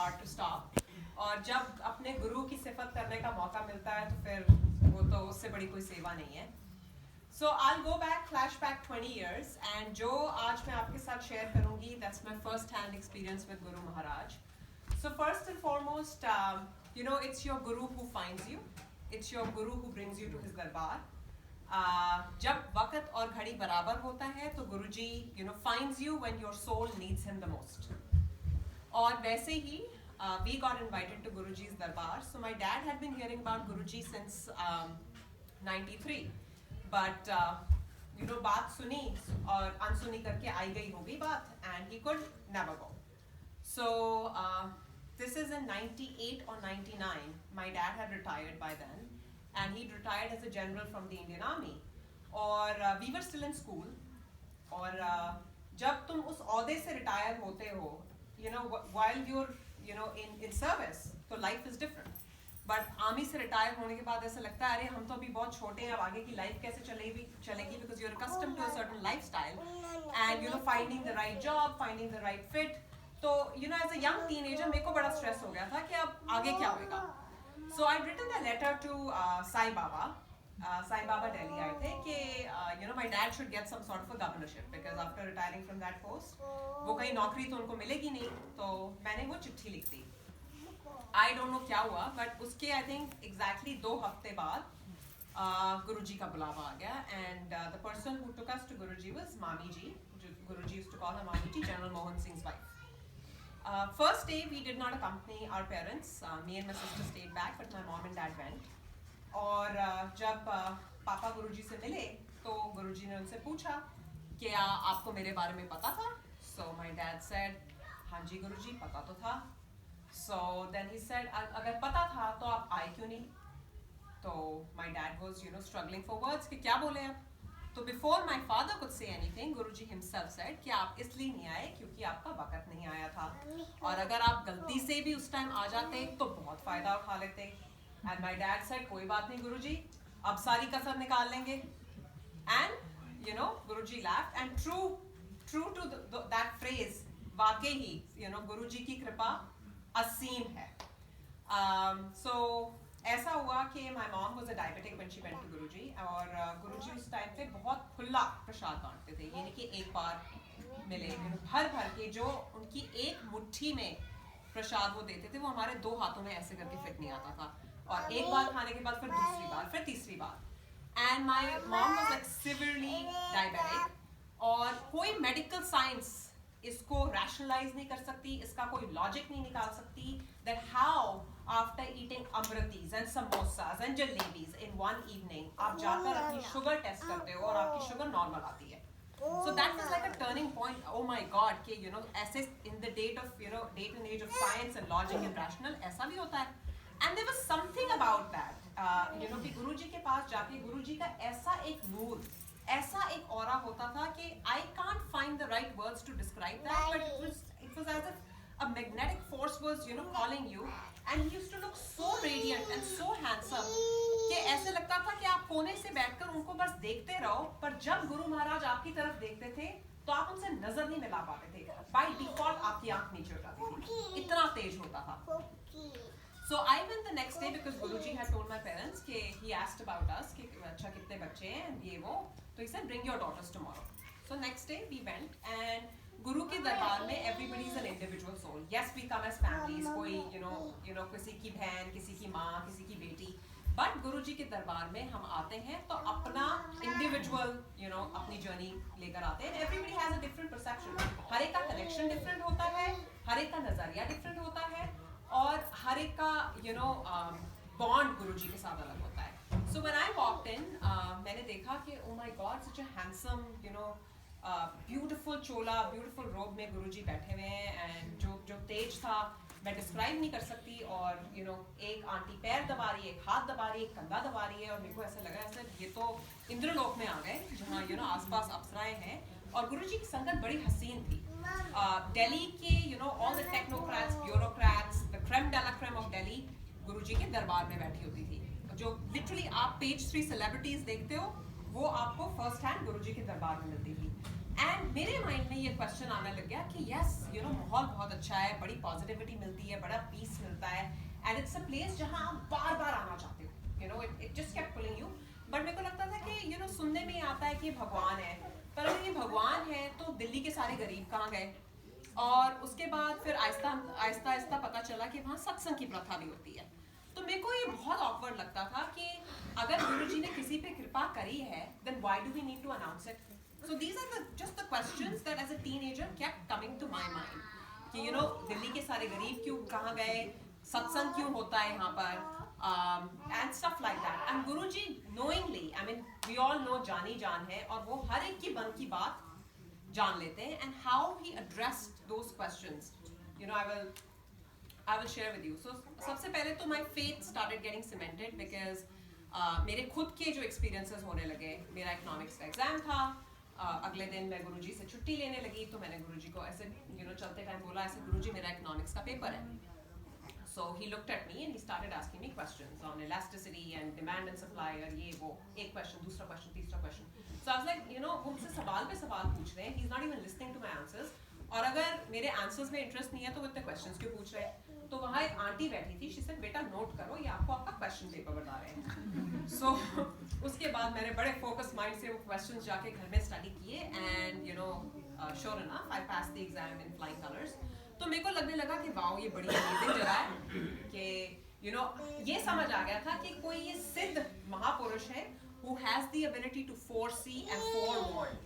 hard to stop. और जब अपने गुरु की सिफत करने का मौका मिलता है तो फिर वो तो उससे बड़ी कोई सेवा नहीं है. So I'll go back, flashback 20 years, and जो आज मैं आपके साथ share करूँगी, that's my first-hand experience with Guru Maharaj. So first and foremost, it's your Guru who finds you. It's your Guru who brings you to his darbar. जब वक्त और घड़ी बराबर होता है तो गुरुजी finds you when your soul needs him the most. और वैसे ही we got invited to Guruji's darbar. So my dad had been hearing about Guruji since 93. But बात सुनी और अनसुनी करके आई गई होगी बात, and he could never go. So this is in 98 or 99. My dad had retired by then, and he'd retired as a general from the Indian Army. और we were still in school. और जब तुम उस औहदे से retire होते हो, while you're in service, तो life is different. But army से रिटायर होने के बाद ऐसा लगता है अरे हम तो अभी बहुत छोटे हैं, अब आगे की लाइफ कैसे चलेगी because you are accustomed to a certain lifestyle and finding the right job, finding the right fit. तो as a young teenager मेरे को बड़ा स्ट्रेस हो गया था कि अब आगे क्या होगा. So I'd written a letter to Sai Baba. Sai Baba Delhi आए थे कि my dad should get some sort of a governorship because after retiring from that post वो कहीं नौकरी तो उनको मिलेगी नहीं. तो मैंने वो चिट्ठी लिख दी. I don't know क्या हुआ, but उसके I think exactly 2 हफ्ते बाद गुरुजी का बुलावा आ गया, and the person who took us to Guruji was Mami ji. Guruji used to call her Mami ji, General Mohan Singh's wife. First day we did not accompany our parents. Me and my sister stayed back, but my mom and dad went. और जब पापा गुरुजी से मिले तो गुरुजी ने उनसे पूछा क्या आपको मेरे बारे में पता था. So my dad said हाँ जी गुरुजी पता तो था. So then he said अगर पता था तो आप आए क्यों नहीं. तो my dad was struggling for words कि क्या बोले अब. तो before my father could say anything, Guruji himself said कि आप इसलिए नहीं आए क्योंकि आपका वक्त नहीं आया था, और अगर आप गलती से भी उस टाइम आ जाते तो बहुत फायदा उठा लेते. And my dad said कोई बात नहीं गुरुजी, अब सारी कसर निकाल लेंगे. And Guruji laughed, and true to that phrase, वाकई ही गुरुजी की कृपा असीम है. So ऐसा हुआ कि my mom was a diabetic when she went to Guruji, और गुरुजी उस टाइम पे बहुत खुला प्रसाद बांटते थे. ये नहीं कि एक बार मिले, भर के जो उनकी एक मुट्ठी में प्रसाद वो देते थे वो हमारे 2 हाथों में ऐसे करके फिट नहीं आता था. और एक बार खाने के बाद फिर दूसरी बार, फिर तीसरी बार. And my mom was like severely diabetic, और कोई मेडिकल साइंस इसको rationalize नहीं कर सकती, इसका कोई लॉजिक नहीं निकाल सकती that how after eating amratis and samosas and jalebis in one evening आप जाकर अपनी शुगर टेस्ट करते हो और आपकी शुगर नॉर्मल आती है. So that was like a turning point. Oh my God कि ऐसे in the date and age of science and logic and rational ऐसा भी होता है. And there was something about that कि गुरुजी के पास जाके गुरुजी का ऐसा एक नूर, ऐसा एक ऑरा होता था कि I can't find the right words to describe that, but it was as if a magnetic force was calling you, and he used to look so radiant and so handsome कि ऐसे लगता था कि आप कोने से बैठकर उनको बस देखते रहो, पर जब गुरु महाराज आपकी तरफ देखते थे तो आप उनसे नजर नहीं मिला पाते थे. By default आपकी आंख नीचे हो जाती थी, इतना तेज होता था. So I went the next day because Guruji had told my parents कि he asked about us कि अच्छा कितने बच्चे हैं ये वो, तो he said bring your daughters tomorrow. So next day we went, and गुरु के दरबार में everybody is an individual soul. Yes, we come as families, कोई किसी की बहन, किसी की माँ, किसी की बेटी, but गुरुजी के दरबार में हम आते हैं तो अपना individual अपनी जर्नी लेकर आते हैं. Everybody has a different perception. हर एक का connection different होता है, हर एक का नजरिया different होता है, और हर एक का बॉन्ड गुरुजी के साथ अलग होता है. So when I walked in, मैंने देखा कि oh my God, such a handsome beautiful chola, beautiful robe में गुरुजी बैठे हुए हैं, and जो तेज था मैं डिस्क्राइब नहीं कर सकती. और एक आंटी पैर दबा रही है, एक हाथ दबा रही है, एक कंधा दबा रही है, और मेरे को ऐसा लगा ऐसे ये तो इंद्रलोक में आ गए जहाँ आसपास अप्सराएं हैं. और गुरुजी की संगत बड़ी हसीन थी. दिल्ली के all the technocrats, bureaucrats, the creme de la creme of Delhi गुरुजी के दरबार में बैठी होती थी. जो लिटरली आप पेज 3 सेलिब्रिटीज देखते हो वो आपको फर्स्ट हैंड गुरुजी के दरबार में मिलती थी. एंड मेरे माइंड में ये क्वेश्चन आने लग गया कि यस यू नो माहौल बहुत अच्छा है, बड़ी पॉजिटिविटी मिलती है, बड़ा पीस मिलता है, एंड इट्स अ प्लेस जहाँ आप बार बार आना चाहते हो, you know it just kept pulling you. But मेरे को लगता था कि यू नो सुनने में आता है कि भगवान है, पर अगर ये भगवान है तो दिल्ली के सारे गरीब कहाँ गए. और उसके बाद फिर आहिस्ता आहिस्ता आहिस्ता पता चला कि वहाँ सत्संग की प्रथा भी होती है. तो मेरे को ये बहुत ऑकवर्ड लगता था कि अगर गुरुजी ने किसी पे कृपा करी है, then why do we need to announce it. So these are just the questions that as a teenager kept coming to my mind. कि you know दिल्ली के सारे गरीब क्यों कहाँ गए, सत्संग क्यों होता है यहाँ पर, and stuff like that. And Guruji knowingly, I mean we all know जानी जान है और वो हर एक की मन की बात जान लेते हैं. And how he addressed those questions, you know, I will share with you. So सबसे पहले तो my faith started getting cemented because मेरे खुद के जो experiences होने लगे. मेरा economics का exam था. अगले दिन मैं गुरुजी से छुट्टी लेने लगी, तो मैंने गुरुजी को ऐसे यू नो चलते टाइम बोला ऐसे, गुरुजी मेरा इकोनॉमिक्स का पेपर है. So he looked at me and he started asking me questions on elasticity and demand and supply, और ये वो एक क्वेश्चन, दूसरा क्वेश्चन, तीसरा question. So I was like you know मुझसे सवाल पे सवाल पूछ रहे हैं, he is not even listening to my answers. और अगर मेरे आंसर्स में इंटरेस्ट नहीं है तो वो इतने क्वेश्चंस क्यों पूछ रहे हैं. तो वहाँ एक आंटी बैठी थी, शी सेड बेटा नोट करो, ये आपको आपका क्वेश्चन पेपर बता रहे हैं. सो उसके बाद मैंने बड़े फोकस माइंड से वो क्वेश्चंस जाके घर में स्टडी किए, and you know sure enough I pass the exam in flying colours. तो मेरे को लगने लगा कि वाओ ये बड़ी अमेजिंग जगह है, कि यू नो ये समझ आ गया था कि कोई ये सिद्ध महापुरुष है who has the ability to foresee and forewarn.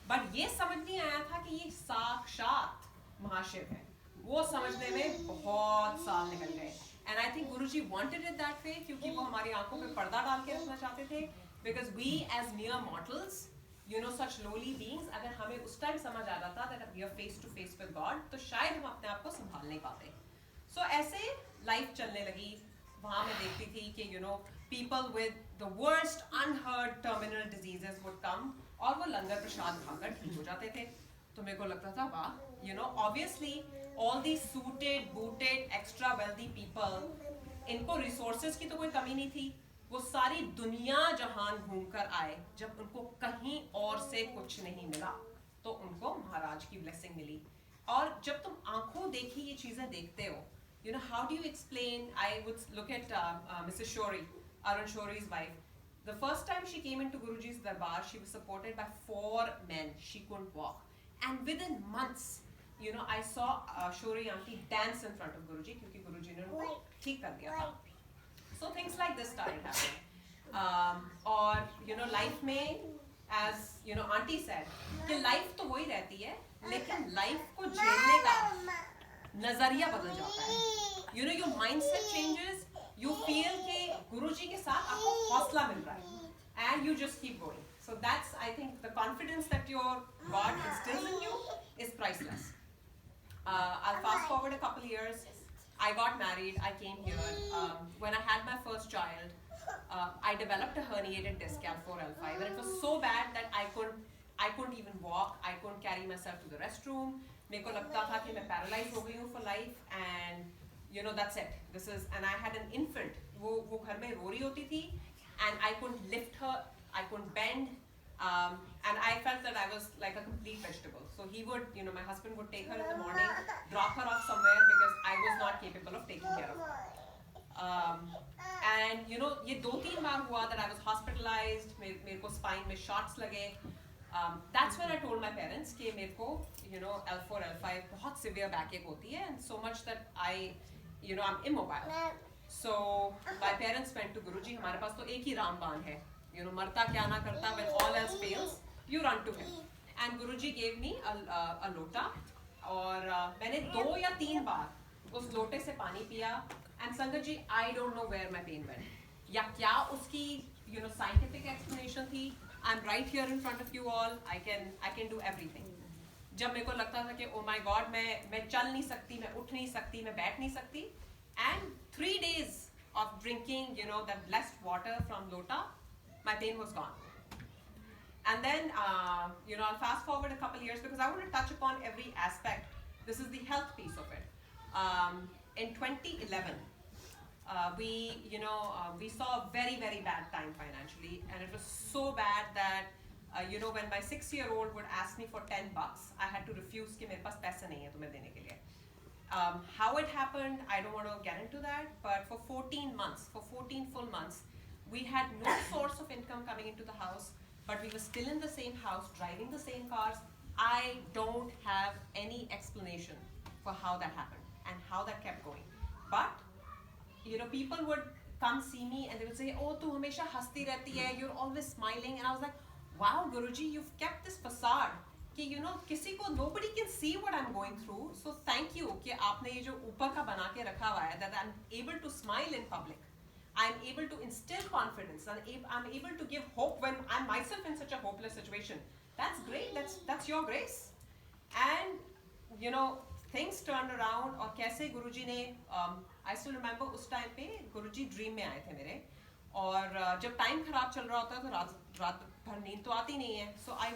But ये समझ नहीं आया था कि ये साक्षात महाशिव है. वो समझने में बहुत साल निकल गए. And I think Guruji wanted it that way, क्योंकि वो हमारी आंखों पे पर्दा डाल के रखना चाहते थे. Because we as mere mortals, you know, such lowly beings, अगर हमें उस टाइम समझ आ जाता that we are face to face with God, तो शायद हम अपने आप को संभाल नहीं पाते. So ऐसे लाइफ चलने लगी. वहाँ मैं देखती थी कि you know people with the worst unheard terminal diseases would come, और वो लंगर प्रसाद खाकर ठीक हो जाते थे. तो मेरे को लगता था वाह, you know, obviously all these suited, booted, extra wealthy people, इनको resources की तो कोई कमी नहीं थी. वो सारी दुनिया जहान घूमकर आए, जब उनको कहीं और से कुछ नहीं मिला तो उनको महाराज की ब्लेसिंग मिली. और जब तुम आंखों देखी ये चीजें देखते हो, you know, how do you explain? I would look at Mrs. Shori, Arun Shori's wife. The first time she came into Guruji's darbar, she was supported by 4 men. She couldn't walk, and within months, you know, I saw Shori auntie dance in front of Guruji, क्योंकि गुरुजी ने उनको ठीक कर दिया था. So things like this started happening. और you know life में, as you know auntie said, कि life तो वही रहती है, लेकिन life को झेलने का नजरिया बदल जाता है. You know your mindset changes. You feel कि गुरुजी के साथ आपको हौसला मिल रहा है, and you just keep going. So that's, I think, the confidence that your God instills in you is priceless. I'll fast forward a couple years. I got married, I came here. When I had my first child, I developed a herniated disc, L4, L5, and it was so bad that I couldn't even walk, I couldn't carry myself to the restroom. मेरे को लगता था कि मैं paralyzed हो गई हूँ for life, and you know that's it. And I had an infant. वो घर में रो रही होती थी, and I couldn't lift her, I couldn't bend, and I felt that I was like a complete vegetable. So he would, you know, my husband would take her in the morning, drop her off somewhere because I was not capable of taking care of her. And you know, ये 2-3 बार हुआ that I was hospitalized. मेरे को spine में shots लगे. That's when I told my parents कि मेरे को, you know, L4, L5 बहुत severe backache होती है, and so much that you know, I'm immobile. So my parents went to Guruji. हमारे पास तो एक ही रामबाण है. You know, मरता क्या ना करता, when all else fails, you run to him. And Guruji gave me a lota, और मैंने 2 या 3 बार उस लोटे से पानी पिया. And संगत जी, I don't know where my pain went. या क्या उसकी, you know, scientific explanation थी. I'm right here in front of you all. I can do everything. जब मेरे को लगता था कि oh my God, मैं चल नहीं सकती, मैं उठ नहीं सकती, मैं बैठ नहीं सकती. And 3 days of drinking, you know, that blessed water from lota, my pain was gone. And then, you know, I'll fast forward a couple years because I want to touch upon every aspect. This is the health piece of it. In 2011, we saw a very, very bad time financially, and it was so bad that you know, when my 6-year-old would ask me for $10, I had to refuse कि मेरे पास पैसे नहीं है तुम्हें देने के लिए. How it happened, I don't want to get into that, but for 14 months, for 14 full months, we had no source of income coming into the house, but we were still in the same house, driving the same cars. I don't have any explanation for how that happened and how that kept going. But, you know, people would come see me and they would say, oh, tu hamesha hasti rehti hai, you're always smiling. And I was like, wow, Guruji, you've kept this facade. कि you know किसी को nobody can see what I'm going through, so thank you कि आपने ये जो ऊपर का बना के रखा हुआ है, that I'm able to smile in public, I'm able to instill confidence, and I'm able to give hope when I'm myself in such a hopeless situation. That's great, that's your grace. And you know things turned around. और कैसे गुरुजी ने I still remember उस time पे गुरुजी dream में आए थे मेरे, और जब टाइम खराब चल रहा होता है तो रात भर नींद तो आती नहीं है. So I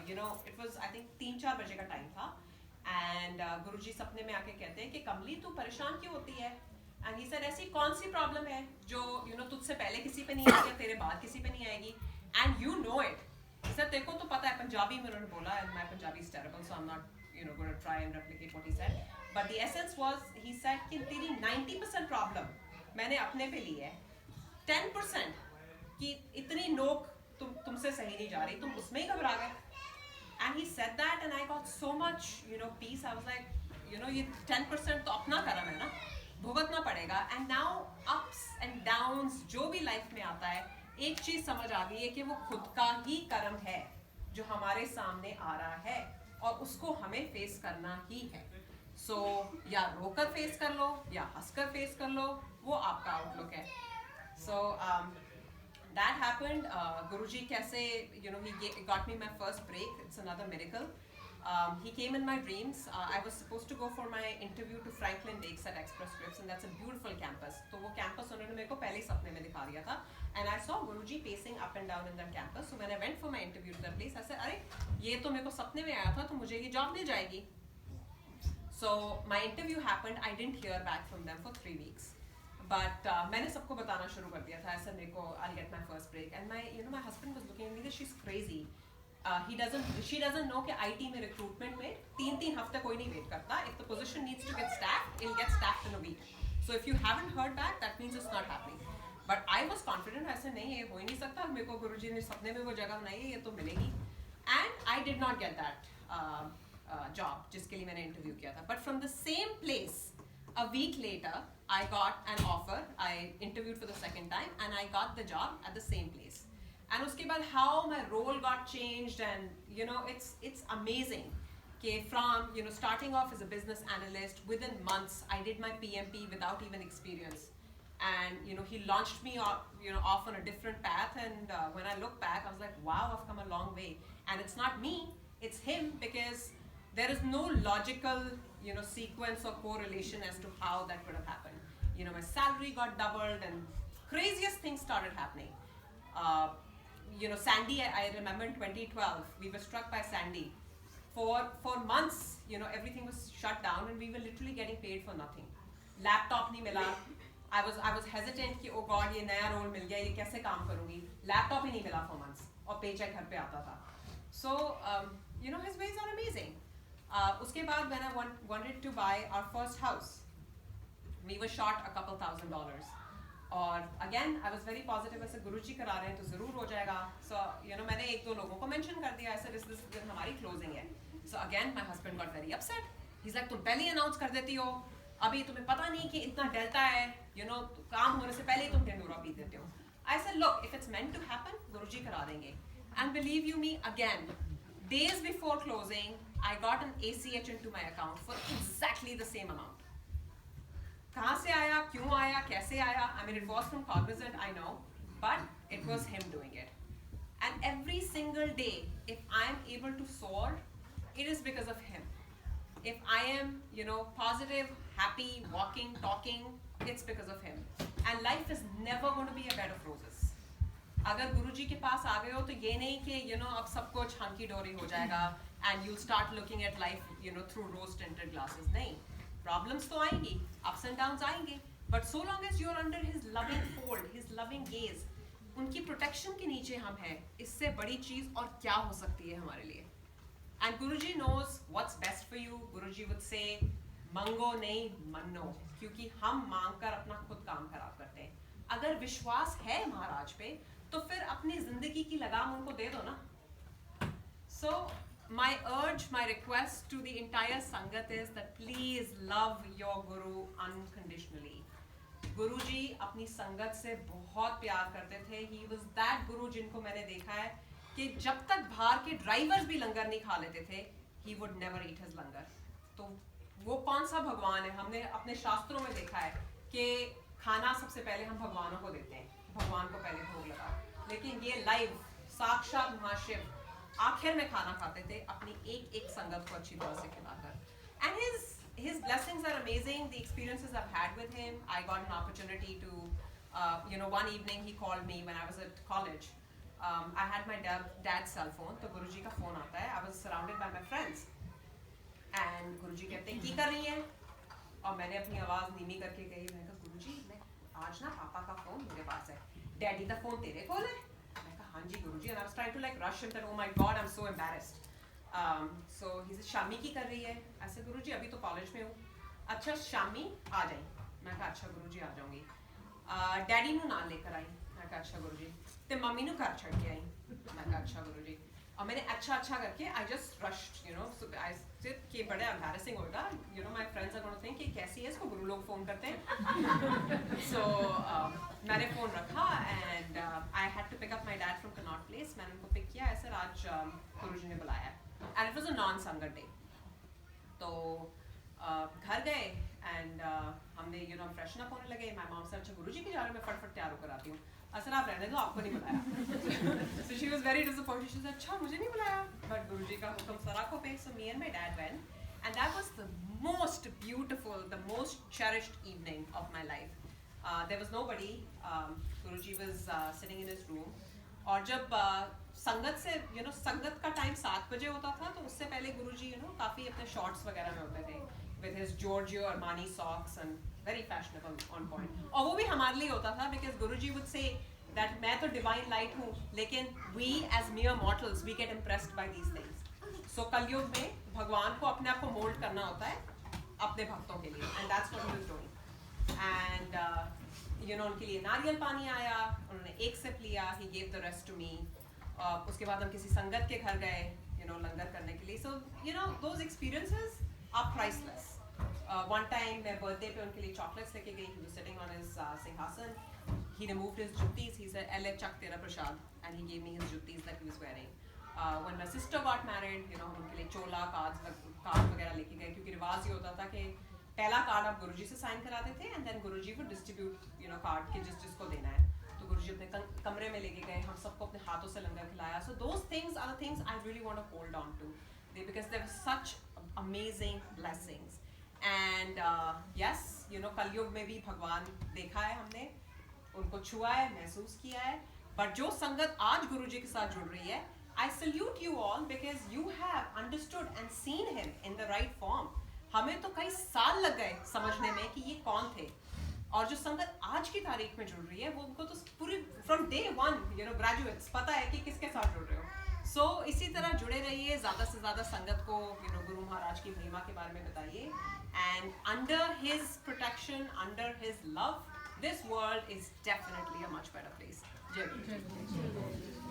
you know it was I think 3-4 बजे का टाइम था, एंड गुरुजी सपने में आके कहते हैं कि कमली तू परेशान क्यों होती है. एंड ही सेड ऐसी कौन सी प्रॉब्लम है जो यू नो तुझसे पहले किसी पे नहीं आएगी, तेरे बाद किसी पे नहीं आएगी, and you know it. Sir तेरे को तो पता है, पंजाबी में उन्होंने बोला, and my Punjabi is terrible so I am not you know gonna try and replicate what he said, but the essence was he said कि तेरी 90% प्रॉब्लम मैंने अपने पे ली है, 10% कि इतनी नोक तुमसे सही नहीं जा रही, तुम उसमें ही घबरा गए. And he said that and I got so much you know peace. I was like you know ये 10% तो अपना कर्म है ना, भुगतना पड़ेगा. And now ups and downs जो भी लाइफ में आता है, एक चीज समझ आ गई है कि वो खुद का ही कर्म है जो हमारे सामने आ रहा है, और उसको हमें फेस करना ही है. सो या रोकर फेस कर लो या हंसकर फेस कर लो, वो आपका आउटलुक है. सो that happened. Guruji kaise, you know, he got me my first break. It's another miracle. He came in my dreams. I was supposed to go for my interview to Franklin Lakes at Express Scripts, and that's a beautiful campus. तो वो campus उन्होंने मेरे को पहले ही सपने में दिखा दिया था, and I saw Guruji pacing up and down in that campus. So when I went for my interview to that place, I said, अरे ये तो मेरे को सपने में आया था, तो मुझे ये job मिल जाएगी. So my interview happened. I didn't hear back from them for 3 weeks. But मैंने सबको बताना शुरू कर दिया था ऐसा, मेरे को I'll get my first break, and my husband was looking at me that she's crazy. She doesn't know कि IT में recruitment में 3 हफ्ते कोई नहीं wait करता. If the position needs to get staffed, it'll get staffed in a week. So if you haven't heard back, that means it's not happening. But I was confident. ऐसे नहीं, ये हो ही नहीं सकता, मेरे को गुरुजी ने सपने में वो जगह बनाई है, ये तो मिलेगी. And I did not get that job जिसके लिए मैंने interview किया था. But from the same place, a week later, I got an offer. I interviewed for the second time, and I got the job at the same place. And उसके बाद how my role got changed, and you know, it's amazing. Okay, from you know starting off as a business analyst, within months I did my PMP without even experience, and you know he launched me off on a different path. And when I look back, I was like, wow, I've come a long way. And it's not me, it's him, because there is no logical you know sequence or correlation as to how that could have happened. You know, my salary got doubled and craziest things started happening. You know, Sandy, I remember in 2012 we were struck by Sandy. For months you know everything was shut down and we were literally getting paid for nothing. Laptop नहीं मिला. I was hesitant कि oh god ये नया role मिल गया, ये कैसे काम करूँगी. Laptop ही नहीं मिला for months, और paycheck घर पे आता था. So you know his ways are amazing. उसके बाद when I wanted to buy our first house, we were short a couple $1,000. और again I was very positive, ऐसे गुरुजी करा रहे हैं तो ज़रूर हो जाएगा. So you know मैंने 1-2 लोगों को mention कर दिया, ऐसे this हमारी closing है. So again my husband got very upset. He's like, तुम पहले ही announce कर देती हो, अभी तुम्हें पता नहीं कि इतना डेल्टा है, you know काम होने से पहले ही तुम ढिंडोरा पी देते हो. I said, look, if it's meant to happen, गुरुजी करा देंगे. And believe you me, again, days before closing, I got an ACH into my account for exactly the same amount. कहाँ से आया, क्यों आया, कैसे आया? I mean, it was from Cognizant, I know, but it was him doing it. And every single day, if I'm able to soar, it is because of him. If I am, you know, positive, happy, walking, talking, it's because of him. And life is never going to be a bed of roses. अगर गुरुजी के पास आ गए हो तो ये नहीं कि you know अब सब कुछ hunky dory हो जाएगा and you'll start looking at life you know through rose tinted glasses. नहीं, problems तो आएंगी, ups and downs आएंगे, but so long as you're under his loving fold, his loving gaze, उनकी प्रोटेक्शन के नीचे हम हैं, इससे बड़ी चीज और क्या हो सकती है हमारे लिए. And Guruji knows what's best for you. Guruji would say mango नहीं मन्नो, क्योंकि हम मांग कर अपना खुद काम खराब करते हैं. अगर विश्वास है महाराज पे तो फिर अपनी जिंदगी की लगाम उनको दे दो ना. So my urge, my request to the entire Sangat is that please love your Guru unconditionally. गुरुजी अपनी संगत से बहुत प्यार करते थे. He was that Guru जिनको मैंने देखा है कि जब तक बाहर के ड्राइवर्स भी लंगर नहीं खा लेते थे, he would never eat his लंगर. तो वो कौन सा भगवान है? हमने अपने शास्त्रों में देखा है कि खाना सबसे पहले हम भगवानों को देते हैं, भगवान को पहले भोग लगाओ. लेकिन ये लाइव साक्षात महाशिव आखिर में खाना खाते थे अपनी एक एक संगत को अच्छी तरह से खिलाकर. And his blessings are amazing. The experiences I've had with him, I got an opportunity to, one evening he called me when I was at college. I had my dad's cell phone, तो गुरुजी का phone आता है. I was surrounded by my friends. And गुरुजी कहते हैं, की कर रही है? और मैंने अपनी आवाज़ नीमी करके कही, मैंने कहा गुरुजी मैं आज ना पापा का फ़ोन मेरे पास है. डैडी का फ़ोन तेरे कोल है? मैंने कहा हाँ जी गुरुजी. And I was trying to like rush him that oh my God I'm so embarrassed. So he said Shami की कर रही है? ऐसे गुरुजी अभी तो कॉलेज में हूँ. अच्छा शामी आ जाए. मैं कहा अच्छा गुरुजी आ जाऊँगी. डैडी नू नाल लेकर आई. मैं कहा अच्छा गुरुजी. ते मम्मी नू घर छड़ के आई. मैं कहा अच्छा गुरुजी. और मैंने अच्छा करके I just rushed, so I said कि बड़े embarrassing होगा, my friends are going to think कि कैसी है, इसको गुरु लोग फोन करते हैं. So मैंने फोन रखा and I had to pick up my dad from Connaught Place. मैंने उनको पिक किया. ऐसे आज गुरुजी ने बुलाया and it was a non-sangat day. तो घर गए and हमने हम freshen up होने लगे. My mom said अच्छा गुरुजी की जा रहे, मैं फटफट तैयार होकर आती हूँ. असर आप रहने दो, आपको नहीं बुलाया. So she was very disappointed. She said अच्छा मुझे नहीं बुलाया. But गुरुजी का हुक्म सराखों पे. So me and my dad went and that was the most beautiful, the most cherished evening of my life. There was nobody. Guruji was sitting in his room. और जब संगत से संगत का टाइम 7 बजे होता था, तो उससे पहले गुरुजी काफ़ी अपने शॉर्ट्स वगैरह में होते थे with his Giorgio Armani socks and very fashionable on point. और वो भी हमारे लिए होता था because Guruji would say that मैं तो divine light हूँ, लेकिन we as mere mortals we get impressed by these things. So कलयुग में भगवान को अपने आप को मोल्ड करना होता है अपने भक्तों के लिए, and that's what he was doing. And उनके लिए नारियल पानी आया, उन्होंने एक सिप लिया, he gave the rest to me. उसके बाद हम किसी संगत के घर गए, लंगर करने के लिए. So those experiences are priceless. One time मैं birthday पे उनके लिए chocolates लेके गई. He was sitting on his सिंहासन. He removed his juttis. He said, "Elle chak tera prasad," and he gave me his juttis that he was wearing. When my sister got married, हम उनके लिए चोला card वगैरह लेके गए, क्योंकि रिवाज ये होता था कि पहला कार्ड आप गुरुजी से साइन कराते थे and then Guruji would distribute card के जिसको देना है. तो गुरुजी अपने कमरे में लेके गए, हम सबको अपने हाथों से लंगर खिलाया. So those things are the things I really want to hold on to, because there were such amazing blessings. And yes, कलयुग में भी भगवान देखा है हमने, उनको छुआ है, महसूस किया है. But जो संगत आज गुरुजी के साथ जुड़ रही है, I salute you all because you have understood and seen him in the right form. हमें तो कई साल लग गए समझने में कि ये कौन थे. और जो संगत आज की तारीख में जुड़ रही है, वो उनको तो पूरी from day one, graduates पता है कि किसके साथ जुड़ रहे हो. So इसी तरह जुड़े रहिए, ज़्यादा से ज़्यादा संगत को गुरु महाराज की महिमा के बारे में बताइए. And under his protection, under his love, this world is definitely a much better place. Jai Guru.